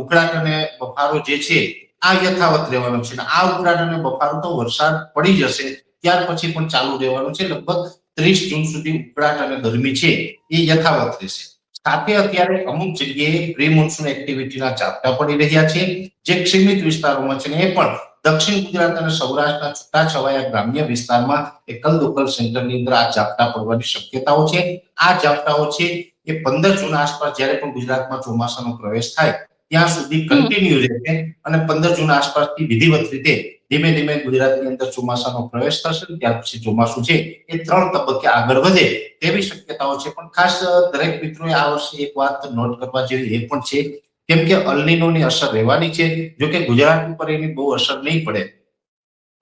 ઉકળાટ અને બફારો જે છે આ યથાવત રહેવાનો છે. આ ઉકળાટ અને બફારો તો વરસાદ પડી જશે ત્યાર પછી પણ ચાલુ રહેવાનું છે. લગભગ 30 જૂન સુધી ઉકળાટ અને ગરમી છે એ યથાવત રહેશે. સાથે અત્યારે અમુક જગ્યાએ પ્રી મોન્સૂન એક્ટિવિટીના ઝાપટા પડી રહ્યા છે, જે સીમિત વિસ્તારોમાં છે. એ પણ દક્ષિણ ગુજરાત અને સૌરાષ્ટ્રના છૂટાછવાયા ગ્રામ્ય વિસ્તારમાં એકલ દોકલ સેન્ટરની અંદર આ ઝાપટા પડવાની શક્યતાઓ છે. આ ઝાપટાઓ છે એ 15 જૂન આસપાસ જ્યારે પણ ગુજરાતમાં ચોમાસાનો પ્રવેશ થાય ત્યાં સુધી કન્ટિન્યુ રહેશે અને 15 જૂન આસપાસથી વિધિવત રીતે ધીમે ધીમે ગુજરાતની અંદર ચોમાસાનો પ્રવેશ થશે. ત્યાર પછી ચોમાસું છે એ 3 તબક્કે આગળ વધે તેવી શક્યતાઓ છે. પણ ખાસ દરેક મિત્રોએ આ વર્ષે એક વાત નોટ કરવા જેવી એ પણ છે, કેમ કે અલ્નીનોની અસર રહેવાની છે. જો કે ગુજરાત ઉપર એની બહુ અસર નહીં પડે.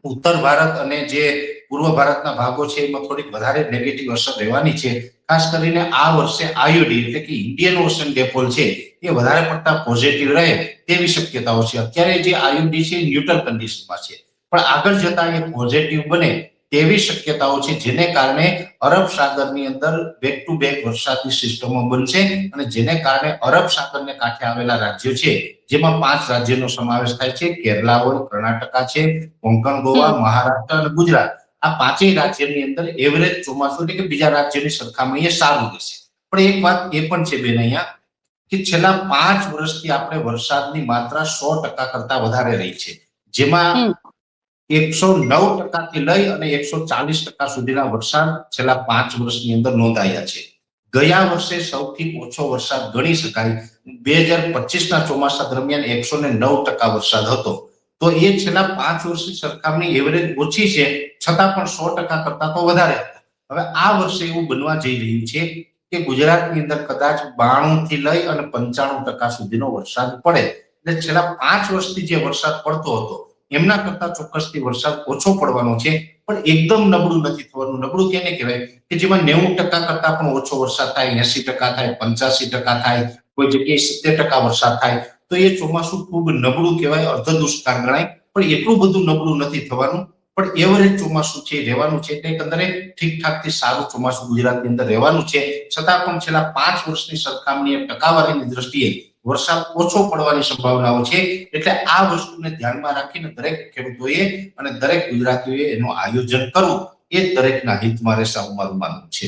ઉત્તર ભારત અને જે પૂર્વ ભારતના ભાગો છે એમાં થોડીક વધારે નેગેટિવ અસર રહેવાની છે. ખાસ કરીને આ વર્ષે આઈઓડી એટલે કે ઇન્ડિયન ઓશન ડિપોલ છે એ વધારે પડતા પોઝિટિવ રહે તેવી શક્યતાઓ છે. અત્યારે જે આઈઓડી છે ન્યુટ્રલ કન્ડિશનમાં છે, પણ આગળ જતા એ પોઝિટિવ બને તેવી શક્યતાઓ છે, જેને કારણે અરબ સાગરની અંદર બેક ટુ બેક વરસાદની સિસ્ટમો બનશે અને જેને કારણે અરબ સાગરને કાંઠે આવેલા રાજ્યો છે, જેમાં 5 રાજ્યોનો સમાવેશ થાય છે, કેરલા હોય, કર્ણાટકા છે, કોંકણ, ગોવા, મહારાષ્ટ્ર અને ગુજરાત. આ 5 રાજ્યની અંદર એવરેજ ચોમાસું એટલે કે બીજા રાજ્યોની સરખામણીએ સારું રહેશે. પણ એક વાત એ પણ છે બેન અહીંયા કે છેલ્લા 5 વર્ષથી આપણે વરસાદની માત્રા 100% કરતા વધારે રહી છે, જેમાં 109% થી લઈ અને 140% સુધીના વરસાદ છેલ્લા 5 વર્ષની અંદર નોંધાયા છે. ગયા વર્ષે સૌથી ઓછો વરસાદ ગણી શકાય 2025ના ચોમાસા દરમિયાન 109% વરસાદ હતો. તો એ છેલ્લા 5 વર્ષની સરખામણી એવરેજ ઓછી છે, છતાં પણ 100% કરતા તો વધારે હતા. હવે આ વર્ષે એવું બનવા જઈ રહ્યું છે કે ગુજરાતની અંદર કદાચ 92 થી લઈ અને 95% સુધીનો વરસાદ પડે. એટલે છેલ્લા 5 વર્ષથી જે વરસાદ પડતો હતો એમના કરતા ચોક્કસથી વરસાદ ઓછો પડવાનો છે, પણ એકદમ નબળું નથી થવાનું. નબળું કેને કહેવાય કે જેમાં 90% કરતા પણ ઓછો વરસાદ થાય, 80% થાય, 85% થાય, કોઈ જગ્યાએ 70% વરસાદ થાય તો એ ચોમાસું ખૂબ નબળું કહેવાય, અર્ધ દુષ્કાળ ગણાય. પણ એટલું બધું નબળું નથી થવાનું, પણ એવરેજ ચોમાસું છે રહેવાનું છે. એટલે એકંદરે ઠીકઠાક થી સારું ચોમાસું ગુજરાતની અંદર રહેવાનું છે. છતાં પણ છેલ્લા 5 વર્ષની સરખામણીએ ટકાવારીની દ્રષ્ટિએ વરસાદ ઓછો પડવાની સંભાવનાઓ છે. એટલે આ વસ્તુને ધ્યાનમાં રાખીને દરેક ખેડૂતોએ અને દરેક ગુજરાતીઓએ એનું આયોજન કરવું એ દરેકના હિતમાં રહેશે, અમારું માનવું છે.